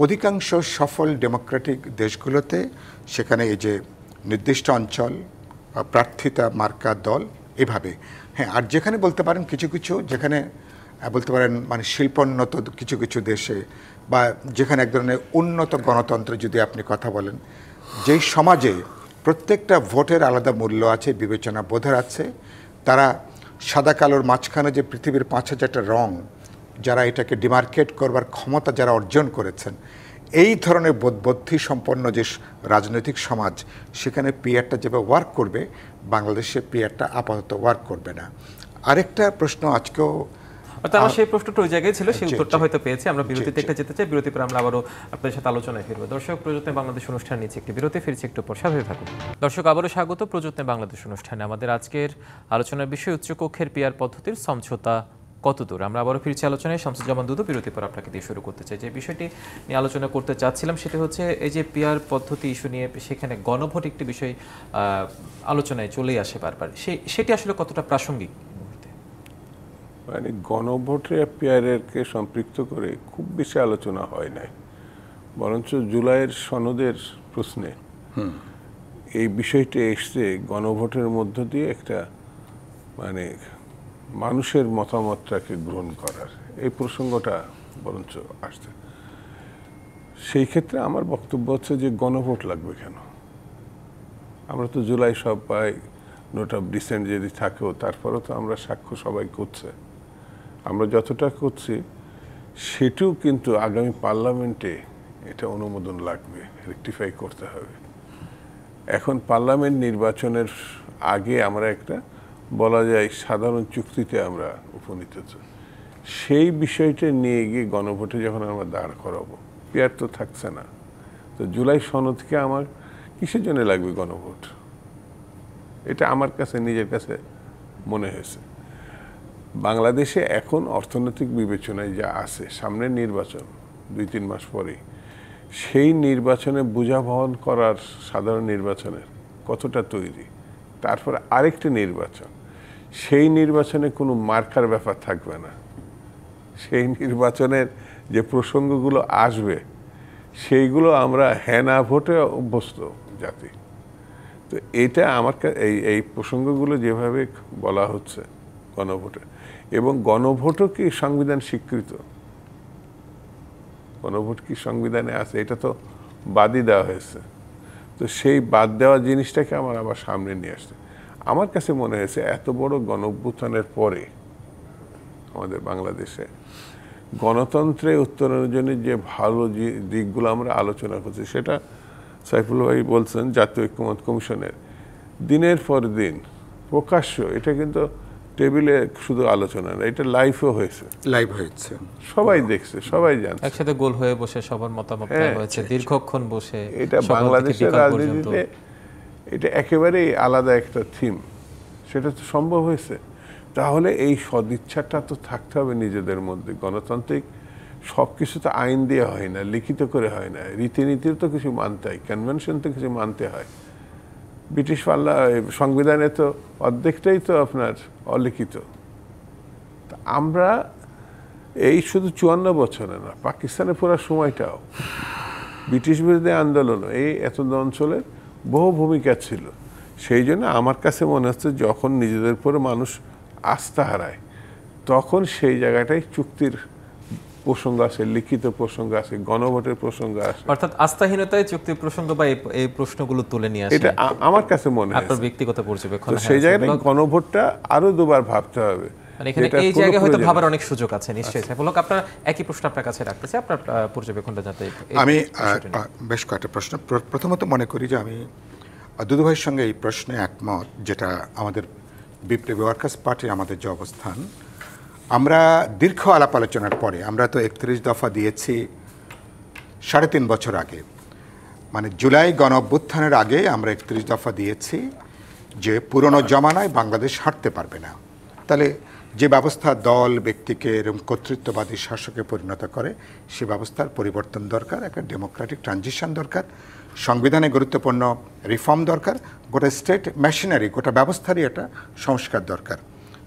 অধিকাংশ সফল ডেমোক্রেটিক দেশগুলোতে সেখানে এই যে নির্দিষ্ট অঞ্চল, প্রার্থিতা মার্কা দল, এভাবে। হ্যাঁ, আর যেখানে বলতে পারেন কিছু কিছু, যেখানে বলতে পারেন মানে শিল্পোন্নত কিছু কিছু দেশে, বা যেখানে এক ধরনের উন্নত গণতন্ত্র যদি আপনি কথা বলেন, যেই সমাজে প্রত্যেকটা ভোটের আলাদা মূল্য আছে, বিবেচনা বোধের আছে, তারা সাদা কালোর মাঝখানে যে পৃথিবীর 5000টা রং, যারা এটাকে ডিমার্কেট করবার ক্ষমতা যারা অর্জন করেছেন, এই ধরনের বোধবুদ্ধি সম্পন্ন যে রাজনৈতিক সমাজ, সেখানে পিআরটা যেভাবে ওয়ার্ক করবে, বাংলাদেশে পিআরটা আপাতত ওয়ার্ক করবে না। আরেকটা প্রশ্ন আজকেও, আমার সেই প্রশ্নটা ওই জায়গায় ছিল, সেই উত্তরটা হয়তো পেয়েছি। আমরা বিরতিতে একটা যেতে চাই, বিরতি পরে আমরা আবারও আপনাদের সাথে আলোচনায় ফিরবো। দর্শক, প্রযত্নে বাংলাদেশ অনুষ্ঠান নিচ্ছে একটি বিরতি, ফিরছি একটু পর, সাথে থাকুন। দর্শক, আবারও স্বাগত প্রযত্নে বাংলাদেশ অনুষ্ঠানে। আমাদের আজকের আলোচনার বিষয় উচ্চকক্ষের পিআর পদ্ধতির সমঝোতা কতদূর। আমরা আবারও ফিরছি আলোচনায়। শামসুজ্জামান দুদু, বিরতি পর আপনাকে দিয়ে শুরু করতে চাই। যে বিষয়টি নিয়ে আলোচনা করতে চাচ্ছিলাম সেটা হচ্ছে এই যে পিআর পদ্ধতি ইস্যু নিয়ে সেখানে গণভোট একটি বিষয় আলোচনায় চলেই আসে বারবার, সেটি আসলে কতটা প্রাসঙ্গিক? মানে গণভোটে পিআরকে সম্পৃক্ত করে খুব বেশি আলোচনা হয় নাই, বরঞ্চ জুলাইয়ের সনদের প্রশ্নে এই বিষয়টি এসছে গণভোটের মধ্য দিয়ে একটা মানে মানুষের মতামতটাকে গ্রহণ করার এই প্রসঙ্গটা বরঞ্চ আসছে। সেই ক্ষেত্রে আমার বক্তব্য হচ্ছে যে গণভোট লাগবে কেন? আমরা তো জুলাই সবাই নোট অফ ডিসেন্ট যদি থাকেও, তারপরেও তো আমরা সাক্ষ্য সবাই করছে, আমরা যতটা করছি সেটিও কিন্তু আগামী পার্লামেন্টে এটা অনুমোদন লাগবে, রেকটিফাই করতে হবে। এখন পার্লামেন্ট নির্বাচনের আগে আমরা একটা বলা যায় সাধারণ চুক্তিতে আমরা উপনীত হচ্ছি, সেই বিষয়টা নিয়ে গিয়ে গণভোটে যখন আমরা দাঁড় করাবো, পিআর তো থাকছে না, তো জুলাই সনদকে আমার কিসের জন্য লাগবে গণভোট? এটা আমার কাছে নিজের কাছে মনে হয়েছে। বাংলাদেশে এখন অর্থনৈতিক বিবেচনায় যা আছে, সামনের নির্বাচন 2-3 মাস পরেই, সেই নির্বাচনে বোঝা বহন করার সাধারণ নির্বাচনের কতটা তৈরি, তারপরে আরেকটি নির্বাচন, সেই নির্বাচনে কোনো মার্কার ব্যাপার থাকবে না, সেই নির্বাচনের যে প্রসঙ্গগুলো আসবে সেইগুলো আমরা হ্যাঁ না ভোটে অভ্যস্ত জাতি। তো এটা আমার এই প্রসঙ্গগুলো যেভাবে বলা হচ্ছে গণভোটে, এবং গণভোটও কি সংবিধান স্বীকৃত? গণভোট কি সংবিধানে আছে? এটা তো বাদই দেওয়া হয়েছে। তো সেই বাদ দেওয়া জিনিসটাকে আমার আবার সামনে নিয়ে আসছে। আমার কাছে মনে হয়েছে এত বড় গণঅভ্যুত্থানের পরে আমাদের বাংলাদেশে গণতন্ত্রে উত্তরণের জন্য যে ভালো যে দিকগুলো আমরা আলোচনা করছি, সেটা সাইফুল ভাই বলছেন জাতীয় ঐক্যমত্য কমিশনের দিনের পর দিন প্রকাশ্য, এটা কিন্তু টেবিলে শুধু আলোচনা না, এটা লাইভও হয়েছে, লাইভ হয়েছে, সবাই দেখছে, সবাই জানছে, একসাথে গোল হয়ে বসে সবার মতামত দেওয়া হয়েছে, দীর্ঘক্ষণ বসে। এটা বাংলাদেশের রাজনীতিতে এটা একেবারেই আলাদা একটা থিম, সেটা তো সম্ভব হয়েছে। তাহলে এই সদিচ্ছাটা তো থাকতে হবে নিজেদের মধ্যে। গণতান্ত্রিক সব কিছু তো আইন দিয়ে হয় না, লিখিত করে হয় না, রীতিনীতির তো কিছু মানতে হয়, কনভেনশন তো কিছু মানতে হয়। ব্রিটিশ সংবিধানে তো অর্ধেকটাই তো আপনার অলিখিত। আমরা এই শুধু 54 বছরে না, পাকিস্তানের পুরো সময়টাও ব্রিটিশ বিরোধী আন্দোলন এই এত অঞ্চলের বহু ভূমিকা ছিল। সেই জন্য আমার কাছে মনে হচ্ছে যখন নিজেদের উপরে মানুষ আস্থা হারায় তখন সেই জায়গাটায় চুক্তির প্রসঙ্গ আসে, লিখিত প্রসঙ্গ আসে, গণভোটের প্রসঙ্গ আসে। অর্থাৎ আস্থাহীনতায় চুক্তির প্রসঙ্গ বা এই প্রশ্নগুলো তুলে নিয়ে আসে, এটা আমার কাছে মনে হয় আপনার ব্যক্তিগত পর্যবেক্ষণ। তো সেই জায়গায় গণভোটটা আরো দুবার ভাবতে হবে। মানে এখানে এই জায়গায় হয়তো ভাবার অনেক সুযোগ আছে নিশ্চয়ই। সাইফুল হক, আপনার একই প্রশ্ন আপনার কাছে রাখতে চাই, আপনার পর্যবেক্ষণটা যাতে। আমি বেশ কয়েকটা প্রশ্ন। প্রথমত মনে করি যে আমি দুদু ভাইয়ের সঙ্গে এই প্রশ্নে একমত, যেটা আমাদের বিপ্লবী ওয়ার্কার্স পার্টির আমাদের যে অবস্থান, আমরা দীর্ঘ আলাপ আলোচনার পরে আমরা তো 31 দফা দিয়েছি 3.5 বছর আগে, মানে জুলাই গণ অভ্যুত্থানের আগে আমরা 31 দফা দিয়েছি যে পুরনো জমানায় বাংলাদেশ হাঁটতে পারবে না। তাহলে যে ব্যবস্থা দল ব্যক্তিকে এরকম কর্তৃত্ববাদী শাসকে পরিণত করে সে ব্যবস্থার পরিবর্তন দরকার, একটা ডেমোক্রেটিক ট্রানজিশন দরকার, সংবিধানে গুরুত্বপূর্ণ রিফর্ম দরকার, গোটা স্টেট মেশিনারি গোটা ব্যবস্থারই একটা সংস্কার দরকার।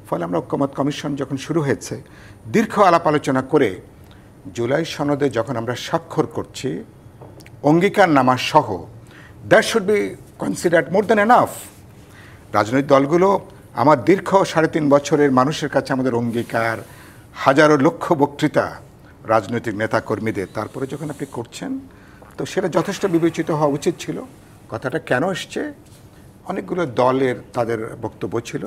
ফলে আমরা ঐক্যমত কমিশন যখন শুরু হয়েছে দীর্ঘ আলাপ আলোচনা করে জুলাই সনদে যখন আমরা স্বাক্ষর করছি অঙ্গীকার নামা সহ, that should be considered more than enough. রাজনৈতিক দলগুলো আমার দীর্ঘ 3.5 বছরের মানুষের কাছে আমাদের অঙ্গীকার, হাজারো লক্ষ বক্তৃতা রাজনৈতিক নেতা কর্মীদের, তারপরে যখন আপনি করছেন তো সেটা যথেষ্ট বিবেচিত হওয়া উচিত ছিল। কথাটা কেন এসছে, অনেকগুলো দলের তাদের বক্তব্য ছিল,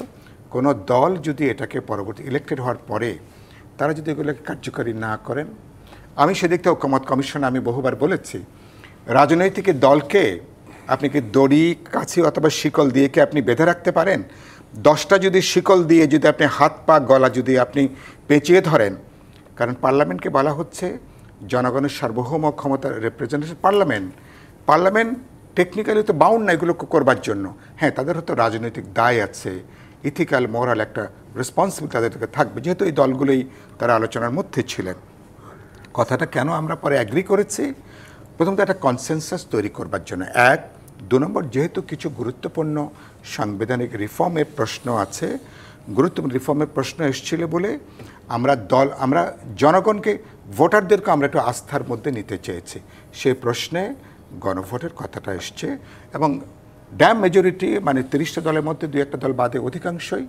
কোনো দল যদি এটাকে পরবর্তী ইলেক্টেড হওয়ার পরে তারা যদি এগুলোকে কার্যকরী না করেন, আমি সেদিক থেকে ঐক্যমত কমিশনে আমি বহুবার বলেছি, রাজনৈতিক দলকে আপনি কি দড়ি কাছি অথবা শিকল দিয়ে কি আপনি বেঁধে রাখতে পারেন? 10টা যদি শিকল দিয়ে যদি আপনি হাত পা গলা যদি আপনি পেঁচিয়ে ধরেন, কারণ পার্লামেন্টকে বলা হচ্ছে জনগণের সার্বভৌম ক্ষমতার রিপ্রেজেন্টেটিভ পার্লামেন্ট টেকনিক্যালি তো বাউন্ড না এগুলো করবার জন্য। হ্যাঁ, তাদের হয়তো রাজনৈতিক দায় আছে, ইথিক্যাল মোরাল একটা রেসপন্সিবিলিটি তাদেরকে থাকবে, যেহেতু এই দলগুলোই তারা আলোচনার মধ্যে ছিলেন। কথাটা কেন আমরা পরে অ্যাগ্রি করেছি, প্রথমত একটা কনসেনসাস তৈরি করবার জন্য, 2 নম্বর যেহেতু কিছু গুরুত্বপূর্ণ সাংবিধানিক রিফর্মের প্রশ্ন আছে, গুরুত্বপূর্ণ রিফর্মের প্রশ্ন এসেছিল বলে আমরা জনগণকে ভোটারদেরকে আমরা একটু আস্থার মধ্যে নিতে চেয়েছি। সেই প্রশ্নে গণভোটের কথাটা এসছে এবং ড্যাম মেজরিটি মানে 30টা দলের মধ্যে 2-1টা দল বাদে অধিকাংশই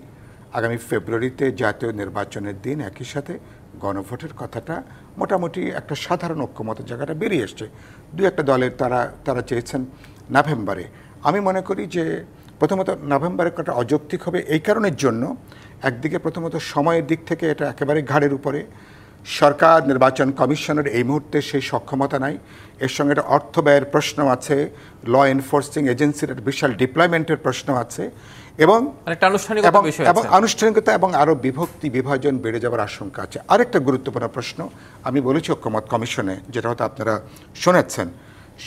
আগামী ফেব্রুয়ারিতে জাতীয় নির্বাচনের দিন একই সাথে গণভোটের কথাটা মোটামুটি একটা সাধারণ ঐক্যমতের জায়গাটা বেরিয়ে এসছে। 2-1টা দলের তারা চেয়েছেন নভেম্বরে। আমি মনে করি যে প্রথমত নভেম্বরের কথা অযৌক্তিক হবে এই কারণের জন্য, একদিকে প্রথমত সময়ের দিক থেকে এটা একেবারে ঘাড়ের উপরে, সরকার নির্বাচন কমিশনের এই মুহূর্তে সেই সক্ষমতা নাই, এর সঙ্গে একটা অর্থ ব্যয়ের প্রশ্ন আছে, ল এনফোর্সিং এজেন্সির একটা বিশাল ডিপ্লয়মেন্টের প্রশ্ন আছে এবং আনুষ্ঠানিকতা এবং আরও বিভাজন বেড়ে যাওয়ার আশঙ্কা আছে। আরেকটা গুরুত্বপূর্ণ প্রশ্ন আমি বলেছি ঐক্যমত কমিশনে, যেটা হয়তো আপনারা শুনেছেন,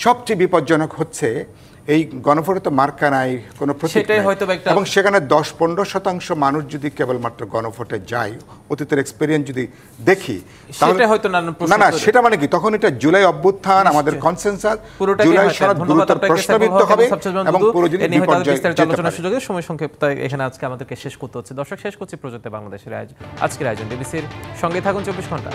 সবচেয়ে বিপজ্জনক হচ্ছে এই গণভোটে তো মার্কা নাই, কোনো প্রতীক নাই, এবং সেখানে 10-15% মানুষ যদি কেবলমাত্র গণভোটে যায়, অতীতের এক্সপেরিয়েন্স যদি দেখি, না সেটা মানে কি, তখন এটা জুলাই অভ্যুত্থান আমাদের কনসেনসাস, জুলাই সনদ গুরুতর প্রশ্নবিদ্ধ হবে এবং পুরো জিনিস বিপর্যয়ে যেতে পারে। সময় সংক্ষেপ, তাই এখানে আজকে আমাদেরকে শেষ করতে হচ্ছে। দর্শক, শেষ করছি প্রযুক্তি বাংলাদেশের আজকের আয়োজন। ডিবিসির সঙ্গে থাকুন 24 ঘন্টা।